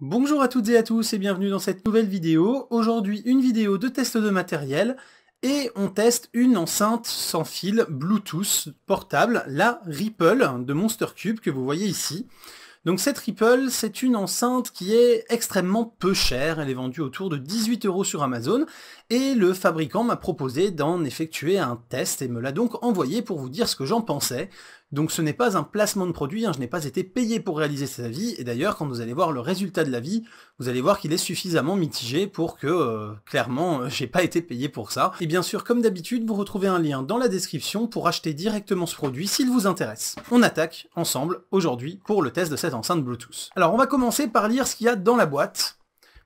Bonjour à toutes et à tous et bienvenue dans cette nouvelle vidéo. Aujourd'hui une vidéo de test de matériel et on teste une enceinte sans fil Bluetooth portable, la Ripple de Monster Cube que vous voyez ici. Donc cette Ripple, c'est une enceinte qui est extrêmement peu chère, elle est vendue autour de 18 € sur Amazon, et le fabricant m'a proposé d'en effectuer un test et me l'a donc envoyé pour vous dire ce que j'en pensais. Donc ce n'est pas un placement de produit, je n'ai pas été payé pour réaliser cet avis, et d'ailleurs quand vous allez voir le résultat de l'avis, vous allez voir qu'il est suffisamment mitigé pour que, clairement, j'ai pas été payé pour ça. Et bien sûr, comme d'habitude, vous retrouvez un lien dans la description pour acheter directement ce produit s'il vous intéresse. On attaque ensemble aujourd'hui pour le test de cette enceinte Bluetooth. Alors on va commencer par lire ce qu'il y a dans la boîte,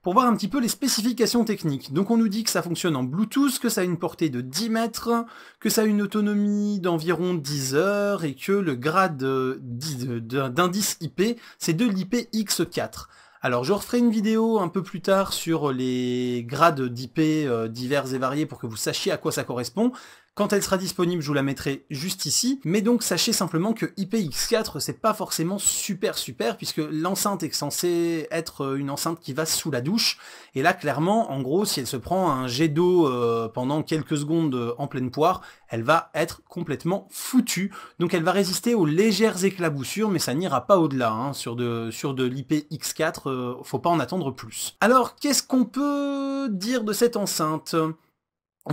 pour voir un petit peu les spécifications techniques. Donc on nous dit que ça fonctionne en Bluetooth, que ça a une portée de 10 mètres, que ça a une autonomie d'environ 10 heures, et que le grade d'indice IP, c'est de l'IPX4. Alors je referai une vidéo un peu plus tard sur les grades d'IP divers et variés pour que vous sachiez à quoi ça correspond. Quand elle sera disponible, je vous la mettrai juste ici, mais donc sachez simplement que IPX4 c'est pas forcément super puisque l'enceinte est censée être une enceinte qui va sous la douche, et là clairement, en gros, si elle se prend un jet d'eau pendant quelques secondes en pleine poire, elle va être complètement foutue, donc elle va résister aux légères éclaboussures, mais ça n'ira pas au-delà, hein. Sur de l'IPX4, faut pas en attendre plus. Alors, qu'est-ce qu'on peut dire de cette enceinte ?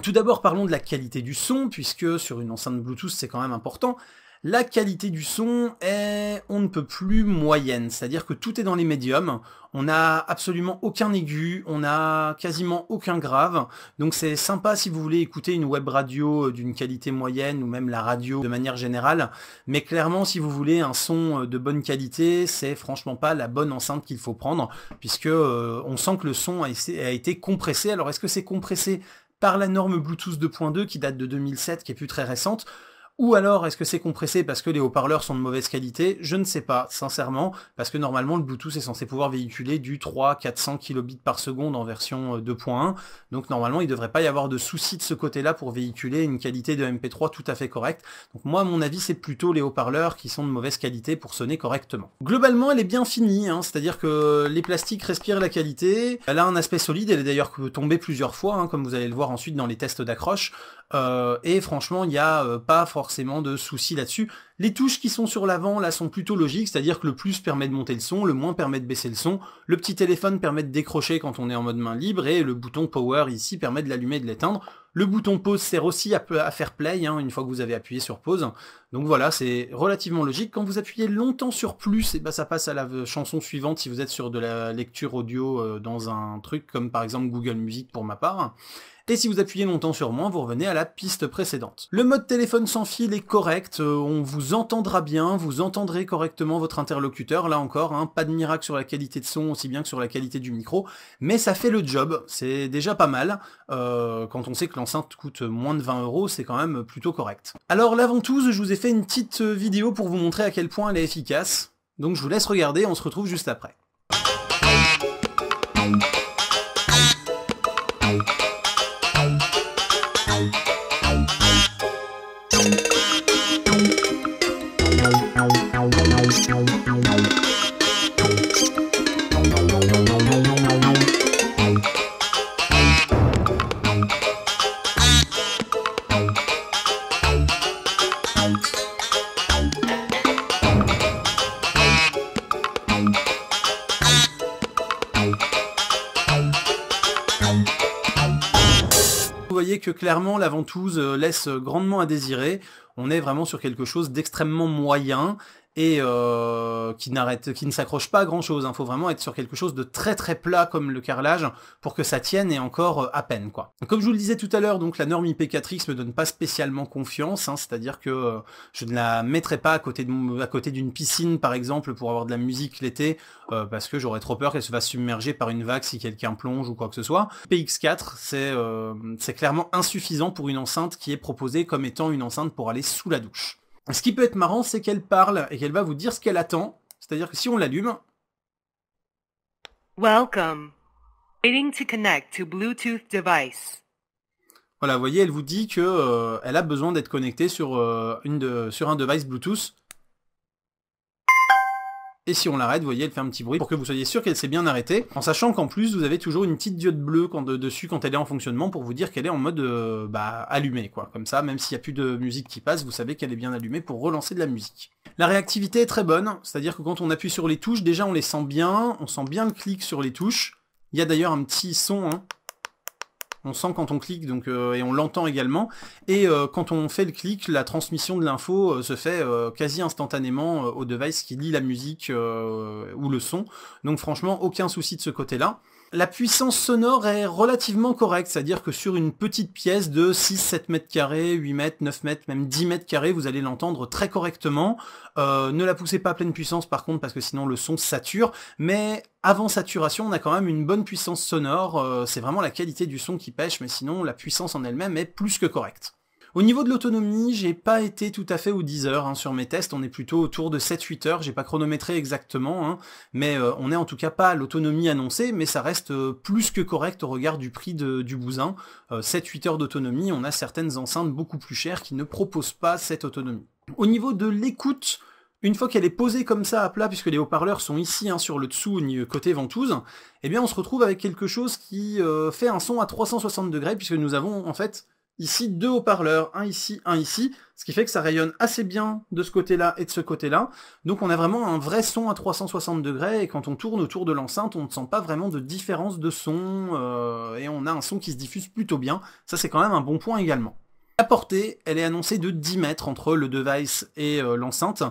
Tout d'abord, parlons de la qualité du son, puisque sur une enceinte Bluetooth, c'est quand même important. La qualité du son est on ne peut plus moyenne, c'est-à-dire que tout est dans les médiums, on n'a absolument aucun aigu, on n'a quasiment aucun grave, donc c'est sympa si vous voulez écouter une web radio d'une qualité moyenne, ou même la radio de manière générale, mais clairement si vous voulez un son de bonne qualité, c'est franchement pas la bonne enceinte qu'il faut prendre, puisque on sent que le son a été compressé. Alors est-ce que c'est compressé par la norme Bluetooth 2.2 qui date de 2007, qui est plus très récente, ou alors est-ce que c'est compressé parce que les haut-parleurs sont de mauvaise qualité? Je ne sais pas, sincèrement, parce que normalement le Bluetooth est censé pouvoir véhiculer du 300-400 kilobits par seconde en version 2.1, donc normalement il ne devrait pas y avoir de soucis de ce côté-là pour véhiculer une qualité de MP3 tout à fait correcte. Donc moi à mon avis c'est plutôt les haut-parleurs qui sont de mauvaise qualité pour sonner correctement. Globalement elle est bien finie, hein, c'est-à-dire que les plastiques respirent la qualité, elle a un aspect solide, elle est d'ailleurs tombée plusieurs fois, hein, comme vous allez le voir ensuite dans les tests d'accroche, et franchement il n'y a pas forcément de soucis là-dessus. Les touches qui sont sur l'avant là sont plutôt logiques, c'est-à-dire que le plus permet de monter le son, le moins permet de baisser le son, le petit téléphone permet de décrocher quand on est en mode main libre, et le bouton power ici permet de l'allumer et de l'éteindre. Le bouton pause sert aussi à faire play, hein, une fois que vous avez appuyé sur pause. Donc voilà, c'est relativement logique. Quand vous appuyez longtemps sur plus, et ben ça passe à la chanson suivante si vous êtes sur de la lecture audio dans un truc comme par exemple Google Music pour ma part. Et si vous appuyez longtemps sur moins, vous revenez à la piste précédente. Le mode téléphone sans fil est correct, on vous entendra bien, vous entendrez correctement votre interlocuteur, là encore, hein, pas de miracle sur la qualité de son aussi bien que sur la qualité du micro, mais ça fait le job, c'est déjà pas mal, quand on sait que l'enceinte coûte moins de 20 €, c'est quand même plutôt correct. Alors la ventouse, je vous ai fait une petite vidéo pour vous montrer à quel point elle est efficace, donc je vous laisse regarder, on se retrouve juste après. Vous voyez que clairement la ventouse laisse grandement à désirer, on est vraiment sur quelque chose d'extrêmement moyen, et qui ne s'accroche pas à grand chose, hein. Faut vraiment être sur quelque chose de très plat comme le carrelage pour que ça tienne, et encore à peine quoi. Donc, comme je vous le disais tout à l'heure, donc la norme IP4X me donne pas spécialement confiance, hein, c'est-à-dire que je ne la mettrai pas à côté d'une piscine par exemple pour avoir de la musique l'été, parce que j'aurais trop peur qu'elle se fasse submerger par une vague si quelqu'un plonge ou quoi que ce soit. IPX4 c'est clairement insuffisant pour une enceinte qui est proposée comme étant une enceinte pour aller sous la douche. Ce qui peut être marrant, c'est qu'elle parle et qu'elle va vous dire ce qu'elle attend. C'est-à-dire que si on l'allume... Welcome. Waiting to connect to Bluetooth device. Voilà, vous voyez, elle vous dit que elle a besoin d'être connectée sur un device Bluetooth. Et si on l'arrête, vous voyez, elle fait un petit bruit pour que vous soyez sûr qu'elle s'est bien arrêtée, en sachant qu'en plus, vous avez toujours une petite diode bleue dessus quand elle est en fonctionnement pour vous dire qu'elle est en mode allumée, quoi. Comme ça, même s'il n'y a plus de musique qui passe, vous savez qu'elle est bien allumée pour relancer de la musique. La réactivité est très bonne, c'est-à-dire que quand on appuie sur les touches, déjà on les sent bien, on sent bien le clic sur les touches. Il y a d'ailleurs un petit son, hein. On sent quand on clique, donc, et on l'entend également. Et quand on fait le clic, la transmission de l'info se fait quasi instantanément au device qui lit la musique ou le son. Donc franchement, aucun souci de ce côté-là. La puissance sonore est relativement correcte, c'est-à-dire que sur une petite pièce de 6-7 mètres carrés, 8 mètres, 9 mètres, même 10 mètres carrés, vous allez l'entendre très correctement. Ne la poussez pas à pleine puissance par contre, parce que sinon le son sature, mais avant saturation, on a quand même une bonne puissance sonore, c'est vraiment la qualité du son qui pêche, mais sinon la puissance en elle-même est plus que correcte. Au niveau de l'autonomie, j'ai pas été tout à fait aux 10 heures sur mes tests, on est plutôt autour de 7-8 heures, j'ai pas chronométré exactement, hein, mais on est en tout cas pas à l'autonomie annoncée, mais ça reste plus que correct au regard du prix du bousin. 7-8 heures d'autonomie, on a certaines enceintes beaucoup plus chères qui ne proposent pas cette autonomie. Au niveau de l'écoute, une fois qu'elle est posée comme ça à plat, puisque les haut-parleurs sont ici sur le dessous, côté ventouse, eh bien on se retrouve avec quelque chose qui fait un son à 360 degrés, puisque nous avons en fait ici deux haut-parleurs, un ici, ce qui fait que ça rayonne assez bien de ce côté-là et de ce côté-là. Donc on a vraiment un vrai son à 360 degrés, et quand on tourne autour de l'enceinte, on ne sent pas vraiment de différence de son, et on a un son qui se diffuse plutôt bien. Ça c'est quand même un bon point également. La portée, elle est annoncée de 10 mètres entre le device et l'enceinte.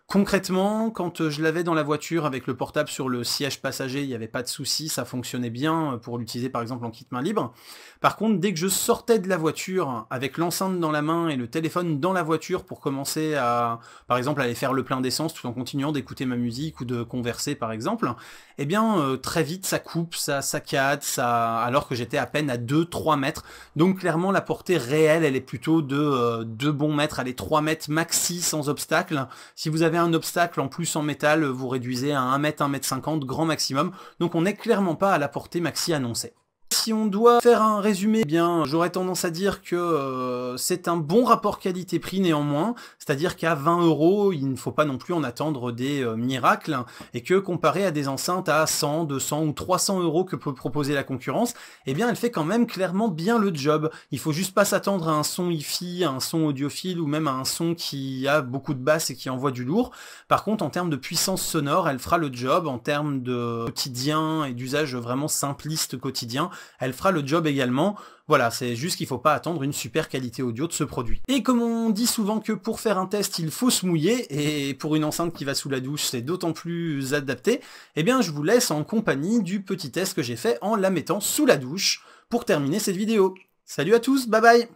Concrètement, quand je l'avais dans la voiture avec le portable sur le siège passager, il n'y avait pas de souci, ça fonctionnait bien pour l'utiliser par exemple en kit main libre. Par contre, dès que je sortais de la voiture avec l'enceinte dans la main et le téléphone dans la voiture pour commencer à, par exemple, aller faire le plein d'essence tout en continuant d'écouter ma musique ou de converser par exemple, eh bien très vite ça coupe, ça saccade, alors que j'étais à peine à 2-3 mètres. Donc clairement la portée réelle, elle est plutôt de 2 bons mètres, allez 3 mètres maxi sans obstacle. Si vous avez un obstacle en plus en métal, vous réduisez à 1 mètre, 1 mètre 50, grand maximum. Donc on n'est clairement pas à la portée maxi annoncée. Si on doit faire un résumé, eh bien, j'aurais tendance à dire que c'est un bon rapport qualité-prix néanmoins, c'est-à-dire qu'à 20 €, il ne faut pas non plus en attendre des miracles, et que comparé à des enceintes à 100, 200 ou 300 € que peut proposer la concurrence, eh bien, elle fait quand même clairement bien le job. Il faut juste pas s'attendre à un son hi-fi, à un son audiophile, ou même à un son qui a beaucoup de basses et qui envoie du lourd. Par contre, en termes de puissance sonore, elle fera le job. En termes de quotidien et d'usage vraiment simpliste quotidien, elle fera le job également. Voilà, c'est juste qu'il ne faut pas attendre une super qualité audio de ce produit. Et comme on dit souvent que pour faire un test, il faut se mouiller, et pour une enceinte qui va sous la douche, c'est d'autant plus adapté, eh bien je vous laisse en compagnie du petit test que j'ai fait en la mettant sous la douche pour terminer cette vidéo. Salut à tous, bye bye!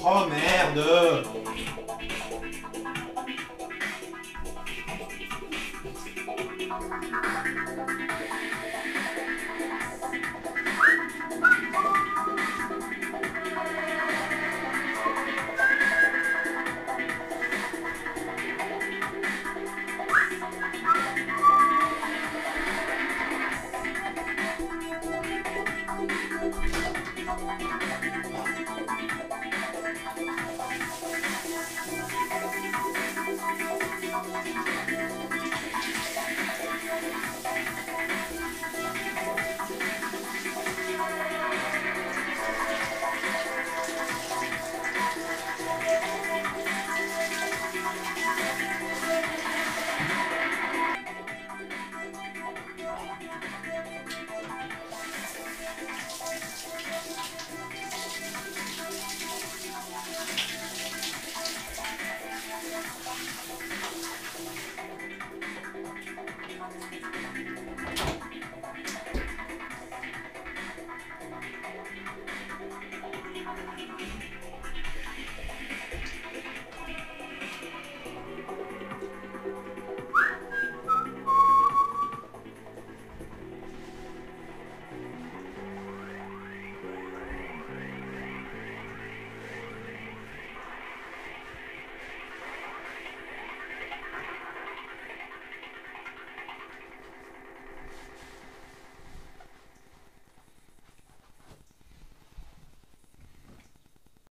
Oh merde!